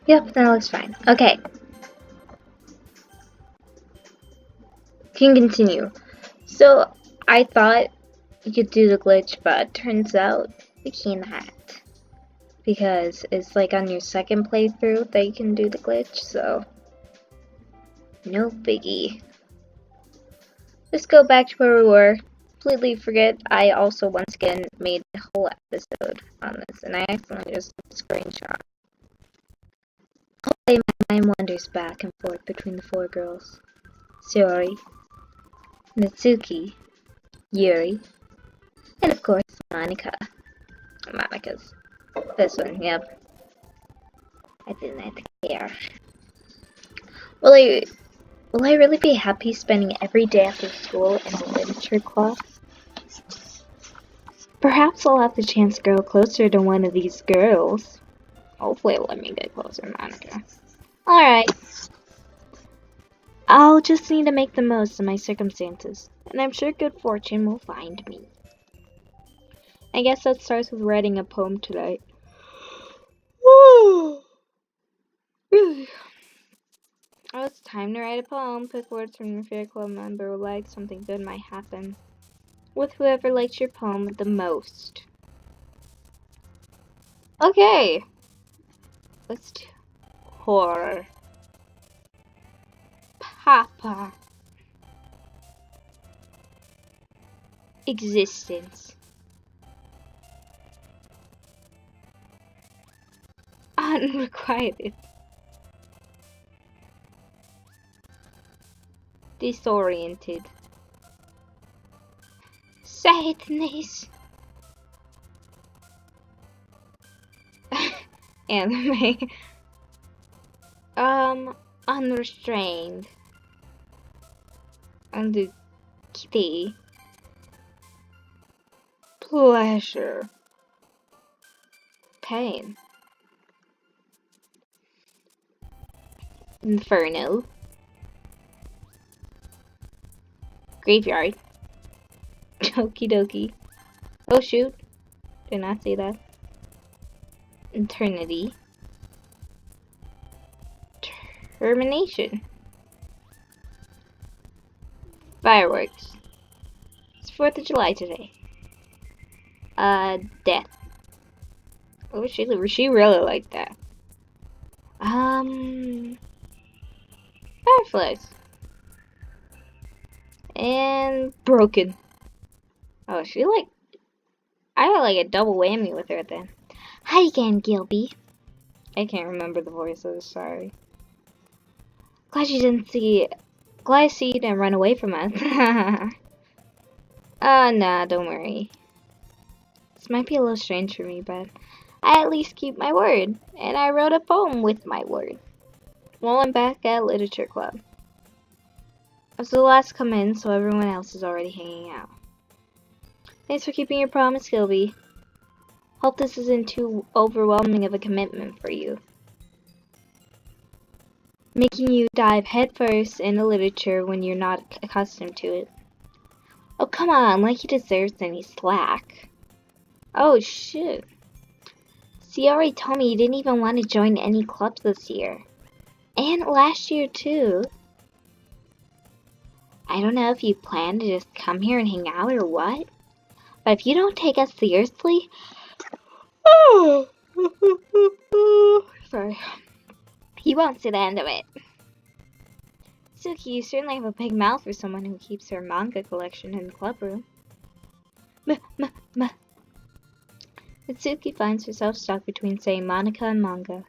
Yep, that looks fine. Okay. Can continue. So, I thought you could do the glitch, but turns out you cannot. Because it's like on your second playthrough that you can do the glitch, so no biggie. Just go back to where we were. Completely forget I also once again made a whole episode on this, and I accidentally just screenshot. All day my mind wanders back and forth between the four girls. Sayori, Natsuki, Yuri, and of course Monika. Monika's this one, yep. I didn't care. Will I really be happy spending every day after school in a literature class? Perhaps I'll have the chance to grow closer to one of these girls. Hopefully it'll let me get closer, Monika. Alright. I'll just need to make the most of my circumstances, and I'm sure good fortune will find me. I guess that starts with writing a poem tonight. Really? Oh, it's time to write a poem. Pick words from your favorite club member would like. Something good might happen with whoever likes your poem the most. Okay. Let's do horror. Papa. Existence. Unrequited. Disoriented. Sadness. Anime. Unrestrained. Under kitty. Pleasure. Pain. Inferno. Graveyard. Doki Doki. Oh shoot. Did not say that. Eternity. Termination. Fireworks. It's 4th of July today. Death. Oh, she really liked that. Fireflies. And broken. Oh, I got like a double whammy with her then. Hi again, Gilby. I can't remember the voices, sorry. Glad I see you didn't run away from us. Nah, don't worry. This might be a little strange for me, but I at least keep my word, and I wrote a poem with my word. While I'm back at Literature Club. I was the last to come in, so everyone else is already hanging out. Thanks for keeping your promise, Gilby. Hope this isn't too overwhelming of a commitment for you. Making you dive headfirst into literature when you're not accustomed to it. Oh, come on, like he deserves any slack. Oh, shit. See, you already told me you didn't even want to join any clubs this year. And last year, too. I don't know if you plan to just come here and hang out or what, but if you don't take us seriously... Oh! Sorry. You won't see the end of it. Suki, you certainly have a big mouth for someone who keeps her manga collection in the club room. Mitsuki finds herself stuck between saying Monika and manga.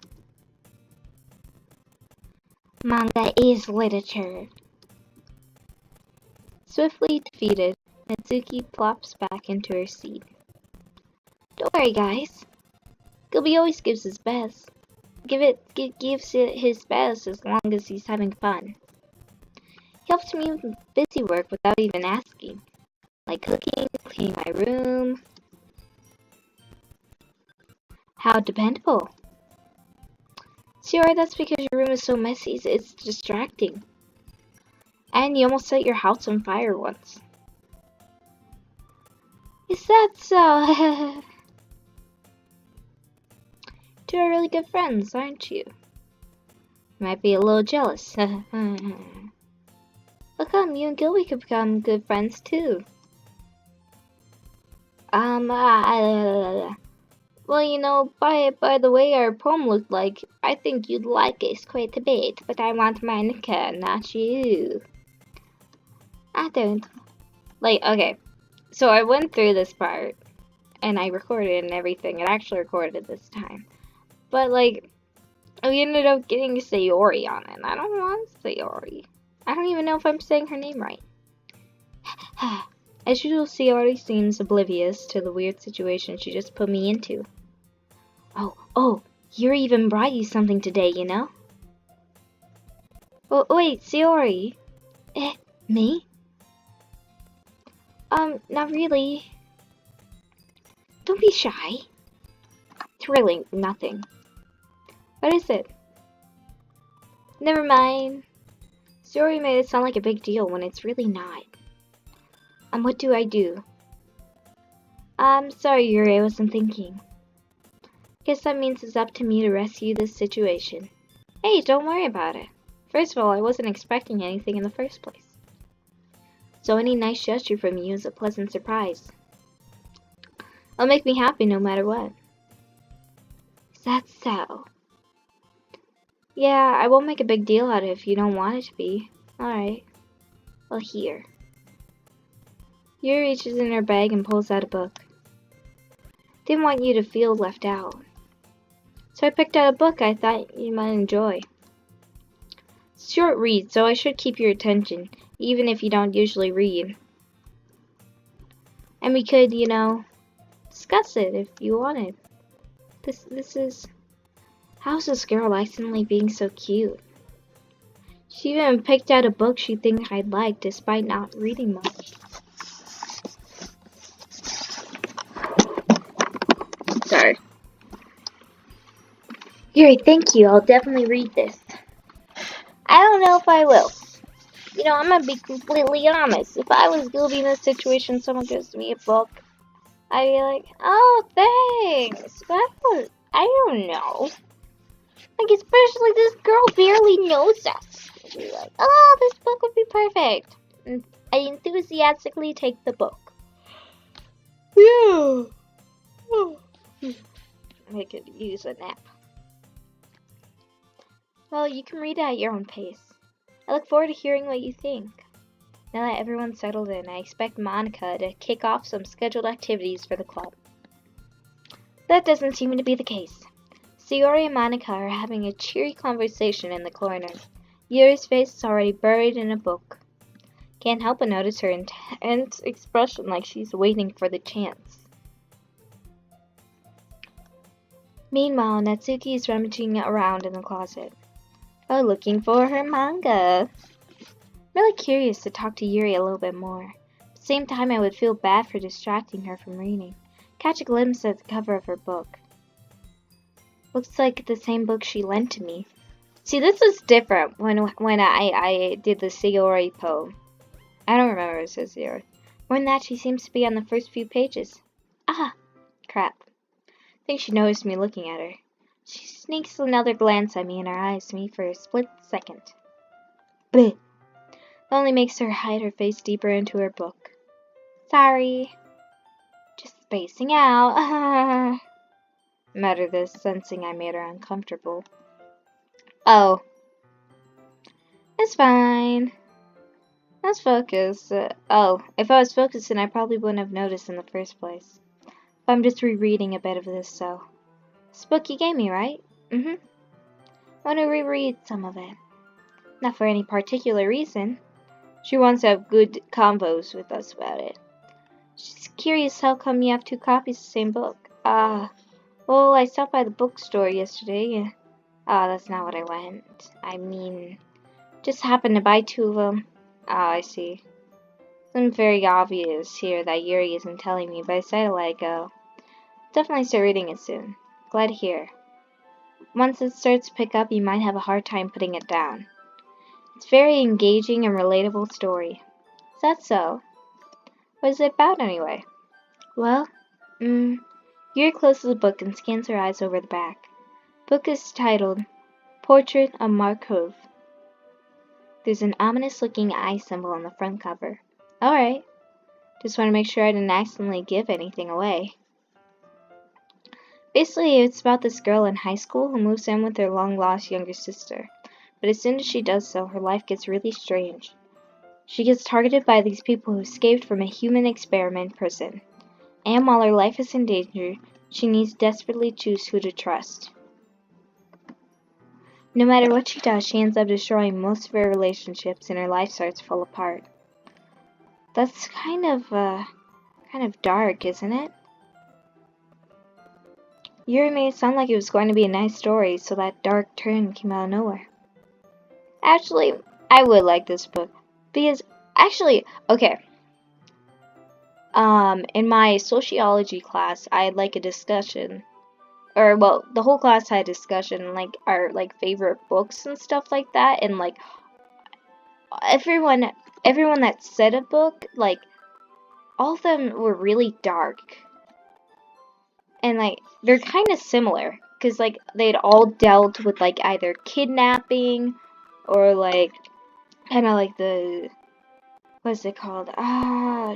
Manga is literature. Swiftly defeated, Mitsuki plops back into her seat. Don't worry, guys. Gilby always gives his best. Gives it his best as long as he's having fun. He helps me with busy work without even asking. Like cooking, cleaning my room. How dependable. Sure, that's because your room is so messy, it's distracting. And you almost set your house on fire once. Is that so? Two are really good friends, aren't you? Might be a little jealous. Well, come, you and Gilby could become good friends too. Well, you know, by the way our poem looked like, I think you'd like it quite a bit, but I want Monica, not you. I don't. Like, okay, so I went through this part, and I recorded and everything. It actually recorded this time. But, like, we ended up getting Sayori on it. I don't want Sayori. I don't even know if I'm saying her name right. As usual, Sayori seems oblivious to the weird situation she just put me into. Oh, Yuri even brought you something today, you know? Oh, wait, Sayori. Me? Not really. Don't be shy. It's really nothing. What is it? Never mind. Sayori made it sound like a big deal when it's really not. What do I do? I'm sorry, Yuri, I wasn't thinking. Guess that means it's up to me to rescue this situation. Hey, don't worry about it. First of all, I wasn't expecting anything in the first place. So any nice gesture from you is a pleasant surprise. It'll make me happy no matter what. Is that so? Yeah, I won't make a big deal out of it if you don't want it to be. Alright. Well, here. Yuri reaches in her bag and pulls out a book. Didn't want you to feel left out. So I picked out a book I thought you might enjoy. It's a short read, so I should keep your attention, even if you don't usually read. And we could, you know, discuss it if you wanted. This is... How's this girl accidentally being so cute? She even picked out a book she thinks I'd like, despite not reading much. Sorry. Yuri, thank you. I'll definitely read this. I don't know if I will. You know, I'm gonna be completely honest. If I was Gilby in this situation, someone gives me a book, I'd be like, oh, thanks. But I don't know. Like, especially this girl barely knows us. I'd be like, oh, this book would be perfect. And I enthusiastically take the book. Yeah. I could use a nap. Well, you can read it at your own pace. I look forward to hearing what you think. Now that everyone's settled in, I expect Monica to kick off some scheduled activities for the club. That doesn't seem to be the case. Sayori and Monica are having a cheery conversation in the corner. Yuri's face is already buried in a book. Can't help but notice her intense expression like she's waiting for the chance. Meanwhile, Natsuki is rummaging around in the closet. Oh, looking for her manga. I'm really curious to talk to Yuri a little bit more. At the same time, I would feel bad for distracting her from reading. Catch a glimpse at the cover of her book. Looks like the same book she lent to me. See, this is different when I did the Sayori poem. I don't remember if it says Sayori. More than that, she seems to be on the first few pages. Ah, crap. I think she noticed me looking at her. She sneaks another glance at me and her eyes meet for a split second. Bleh. It only makes her hide her face deeper into her book. Sorry. Just spacing out. Muttered this, sensing I made her uncomfortable. Oh. It's fine. Let's focus. If I was focusing, I probably wouldn't have noticed in the first place. But I'm just rereading a bit of this, so... This book you gave me, right? Mm-hmm. I want to reread some of it. Not for any particular reason. She wants to have good convos with us about it. She's curious how come you have 2 copies of the same book. Well, I stopped by the bookstore yesterday. That's not what I went. I mean, just happened to buy 2 of them. I see. It's very obvious here that Yuri isn't telling me, but I decided to let it go. Definitely start reading it soon. Glad to hear. Once it starts to pick up, you might have a hard time putting it down. It's a very engaging and relatable story. Is that so? What is it about, anyway? Well, Yuri closes the book and scans her eyes over the back. Book is titled Portrait of Markov. There's an ominous-looking eye symbol on the front cover. Alright. Just want to make sure I didn't accidentally give anything away. Basically, it's about this girl in high school who moves in with her long-lost younger sister. But as soon as she does so, her life gets really strange. She gets targeted by these people who escaped from a human experiment prison. And while her life is in danger, she needs to desperately choose who to trust. No matter what she does, she ends up destroying most of her relationships and her life starts to fall apart. That's kind of dark, isn't it? Yuri made it sound like it was going to be a nice story, so that dark turn came out of nowhere. Actually, I would like this book. Because, okay. In my sociology class, I had like a discussion. Or, well, the whole class had a discussion, like, our, like, favorite books and stuff like that. And, like, everyone that said a book, like, all of them were really dark. And, like, they're kind of similar. Because, like, they'd all dealt with, like, either kidnapping or, like, kind of like the, what's it called?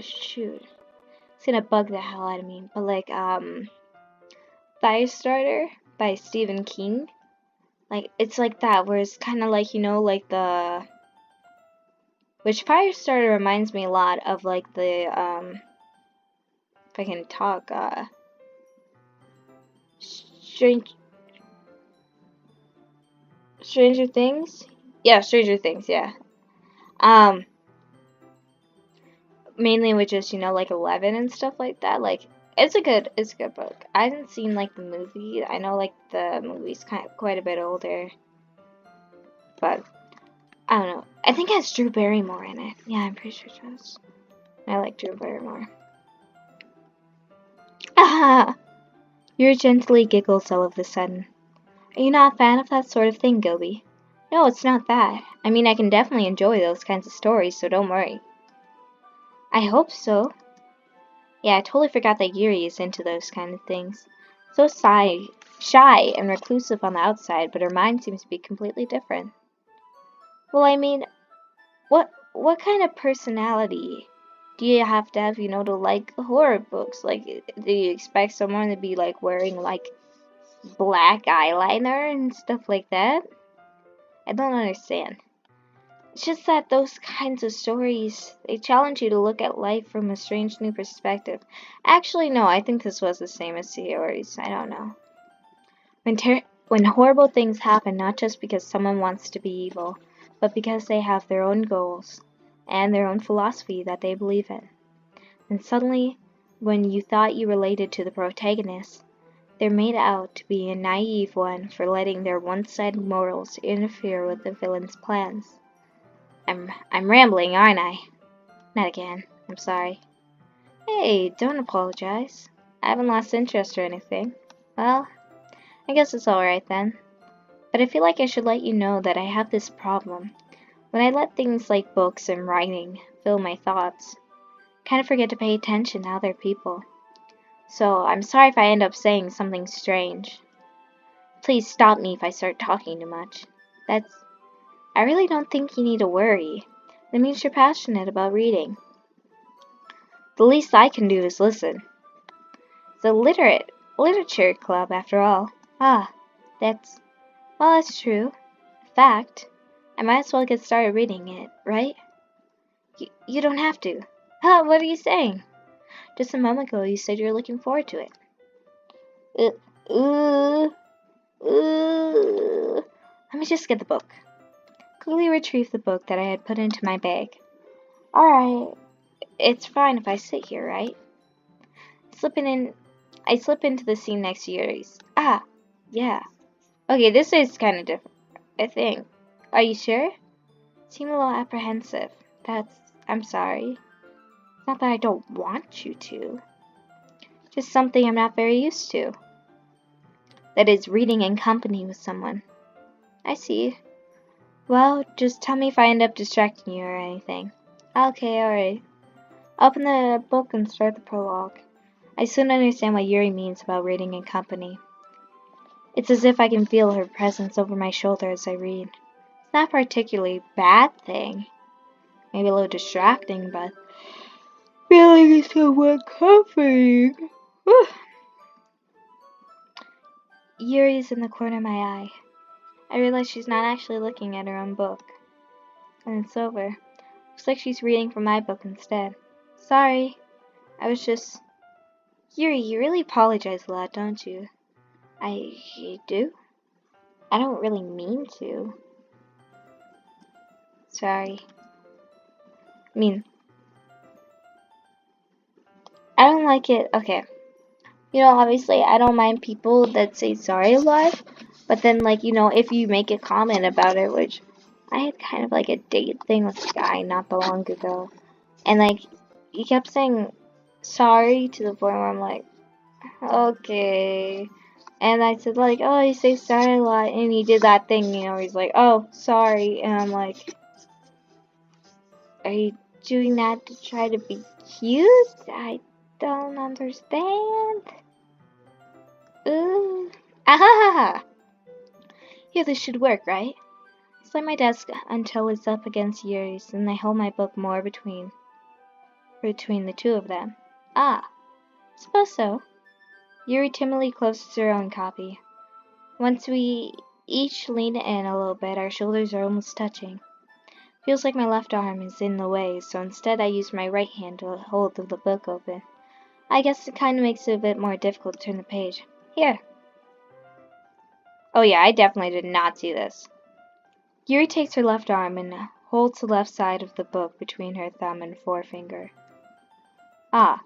Shoot. It's gonna bug the hell out of me. But, like, Firestarter by Stephen King. Like, it's like that, where it's kind of like, you know, like the, which Firestarter reminds me a lot of, like, the, if I can talk, Stranger Things? Yeah, Stranger Things, yeah. Mainly with just, you know, like 11 and stuff like that. Like, it's a good book. I haven't seen, like, the movie. I know, like, the movie's quite a bit older. But, I don't know. I think it has Drew Barrymore in it. Yeah, I'm pretty sure it does. I like Drew Barrymore. Ah! Yuri gently giggles all of a sudden. Are you not a fan of that sort of thing, Gobi? No, it's not that. I mean, I can definitely enjoy those kinds of stories, so don't worry. I hope so. Yeah, I totally forgot that Yuri is into those kind of things. So shy and reclusive on the outside, but her mind seems to be completely different. Well, I mean, what kind of personality do you have to have, you know, to like horror books? Like, do you expect someone to be, like, wearing, like, black eyeliner and stuff like that? I don't understand. It's just that those kinds of stories, they challenge you to look at life from a strange new perspective. Actually, no, I think this was the same as Theories. I don't know. When horrible things happen, not just because someone wants to be evil, but because they have their own goals and their own philosophy that they believe in. And suddenly, when you thought you related to the protagonist, they're made out to be a naive one for letting their one-sided morals interfere with the villain's plans. I'm rambling, aren't I? Not again. I'm sorry. Hey, don't apologize. I haven't lost interest or anything. Well, I guess it's alright then. But I feel like I should let you know that I have this problem. When I let things like books and writing fill my thoughts, I kind of forget to pay attention to other people. So I'm sorry if I end up saying something strange. Please stop me if I start talking too much. I really don't think you need to worry. That means you're passionate about reading. The least I can do is listen. It's a literature club, after all. Well, that's true. In fact, I might as well get started reading it, right? You don't have to. Huh, what are you saying? Just a moment ago, you said you were looking forward to it. Let me just get the book. Quickly retrieved the book that I had put into my bag. Alright, it's fine if I sit here, right? I slip into the seat next to Yuri's. Yeah. Okay, this is kind of different, I think. Are you sure? Seem a little apprehensive. I'm sorry. It's not that I don't want you to. Just something I'm not very used to. That is, reading in company with someone. I see. Well, just tell me if I end up distracting you or anything. Okay, alright. Open the book and start the prologue. I soon understand what Yuri means about reading in company. It's as if I can feel her presence over my shoulder as I read. It's not a particularly bad thing. Maybe a little distracting, but feeling is somewhat comforting. Whew. Yuri's in the corner of my eye. I realize she's not actually looking at her own book. And it's over. Looks like she's reading from my book instead. Sorry. I was just... Yuri, you really apologize a lot, don't you? I do? I don't really mean to. Sorry. I don't like it. Okay. Obviously, I don't mind people that say sorry a lot. But then, if you make a comment about it, which I had kind of like a date thing with a guy not that long ago. And, he kept saying sorry to the point where I'm like, okay. And I said, oh, you say sorry a lot. And he did that thing, he's like, oh, sorry. And I'm like, are you doing that to try to be cute? I don't understand. Ooh. Ahaha! Yeah, this should work, right? I slide my desk until it's up against Yuri's, and I hold my book more between the two of them. Ah, suppose so. Yuri timidly closes her own copy. Once we each lean in a little bit, our shoulders are almost touching. Feels like my left arm is in the way, so instead I use my right hand to hold the book open. I guess it kind of makes it a bit more difficult to turn the page. Here. Oh yeah, I definitely did not see this. Yuri takes her left arm and holds the left side of the book between her thumb and forefinger. Ah.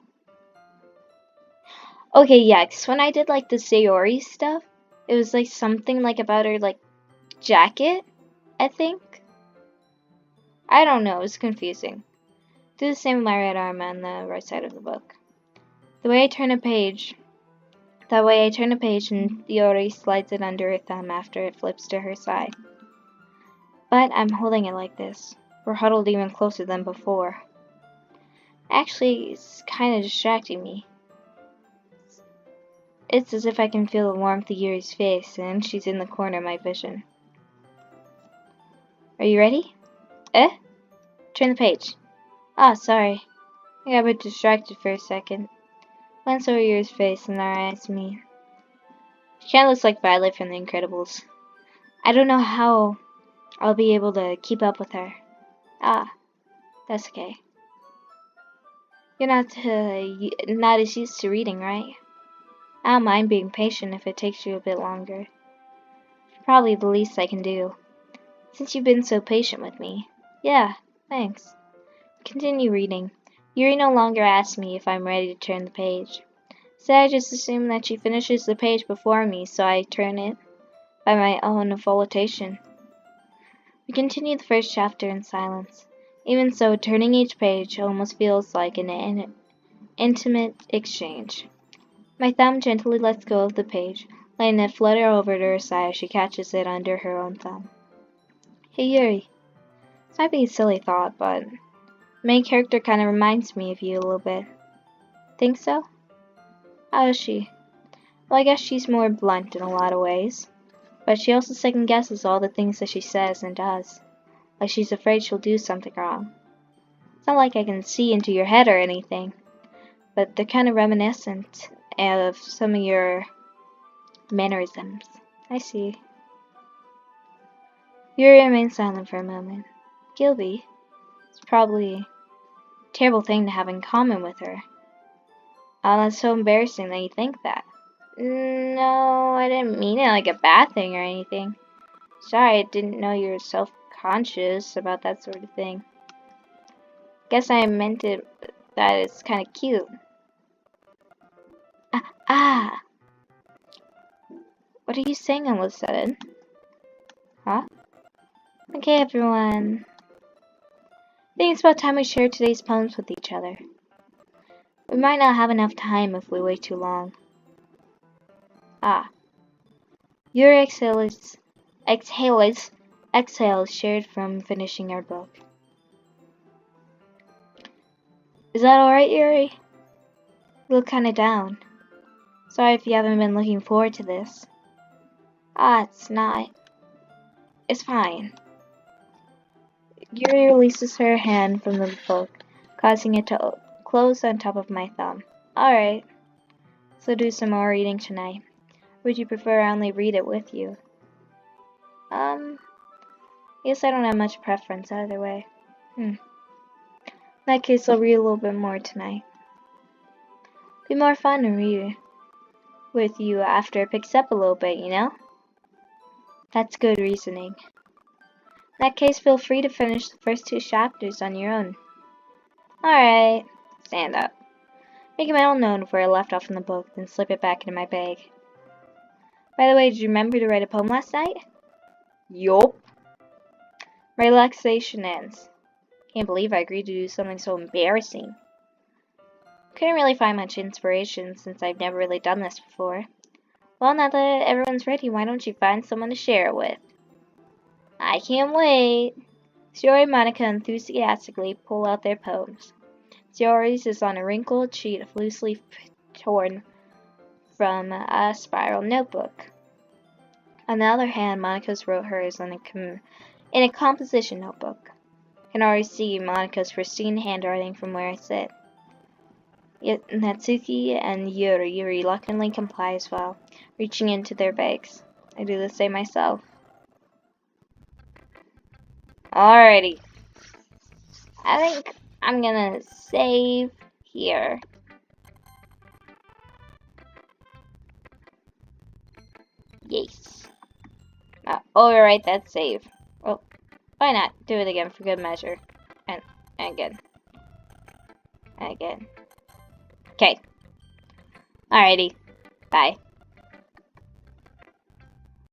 Okay, yeah, 'cause when I did the Sayori stuff, it was something about her jacket, I think. I don't know, it was confusing. Do the same with my right arm on the right side of the book. That way I turn a page and Yuri slides it under her thumb after it flips to her side. But I'm holding it like this. We're huddled even closer than before. Actually, it's kind of distracting me. It's as if I can feel the warmth of Yuri's face, and she's in the corner of my vision. Are you ready? Turn the page. Ah, sorry. I got a bit distracted for a second. Glance over Yuri's face and our eyes meet. She kinda looks like Violet from The Incredibles. I don't know how I'll be able to keep up with her. Ah, that's okay. You're not as used to reading, right? I don't mind being patient if it takes you a bit longer. Probably the least I can do. Since you've been so patient with me. Yeah, thanks. Continue reading. Yuri no longer asks me if I'm ready to turn the page. Instead, I just assume that she finishes the page before me, so I turn it by my own volition. We continue the first chapter in silence. Even so, turning each page almost feels like an intimate exchange. My thumb gently lets go of the page, letting it flutter over to her side as she catches it under her own thumb. Hey Yuri. This might be a silly thought, but the main character kind of reminds me of you a little bit. Think so? How is she? Well, I guess she's more blunt in a lot of ways. But she also second guesses all the things that she says and does. Like she's afraid she'll do something wrong. It's not like I can see into your head or anything. But they're kind of reminiscent of some of your mannerisms. I see. Yuri remains silent for a moment. Gilby. It's probably a terrible thing to have in common with her. Oh, that's so embarrassing that you think that. No, I didn't mean it like a bad thing or anything. Sorry, I didn't know you were self-conscious about that sort of thing. Guess I meant it that it's kind of cute. Ah! What are you saying all of a sudden? Huh? Okay, everyone. I think it's about time we share today's poems with each other. We might not have enough time if we wait too long. Ah. Your exhales shared from finishing our book. Is that alright, Yuri? You look kinda down. Sorry if you haven't been looking forward to this. Ah, it's not. It's fine. Yuri releases her hand from the book, causing it to close on top of my thumb. Alright, so do some more reading tonight. Would you prefer I only read it with you? Guess I don't have much preference either way. In that case, I'll read a little bit more tonight. Be more fun to read with you after it picks up a little bit, you know? That's good reasoning. In that case, feel free to finish the first 2 chapters on your own. Alright. Stand up. Make a mental note of where I left off in the book, then slip it back into my bag. By the way, did you remember to write a poem last night? Yup. My relaxation ends. Can't believe I agreed to do something so embarrassing. Couldn't really find much inspiration since I've never really done this before. Well, now that everyone's ready, why don't you find someone to share it with? I can't wait. Zora and Monica enthusiastically pull out their poems. Zora's is on a wrinkled sheet of loose leaf torn from a spiral notebook. On the other hand, Monica's wrote hers in a composition notebook. I can already see Monica's pristine handwriting from where I sit. Yet Natsuki and Yuri reluctantly comply as well, reaching into their bags. I do the same myself. Alrighty. I think I'm gonna save here. Yes. Overwrite that save. Well, why not? Do it again for good measure. And again. And again. Okay. Alrighty. Bye.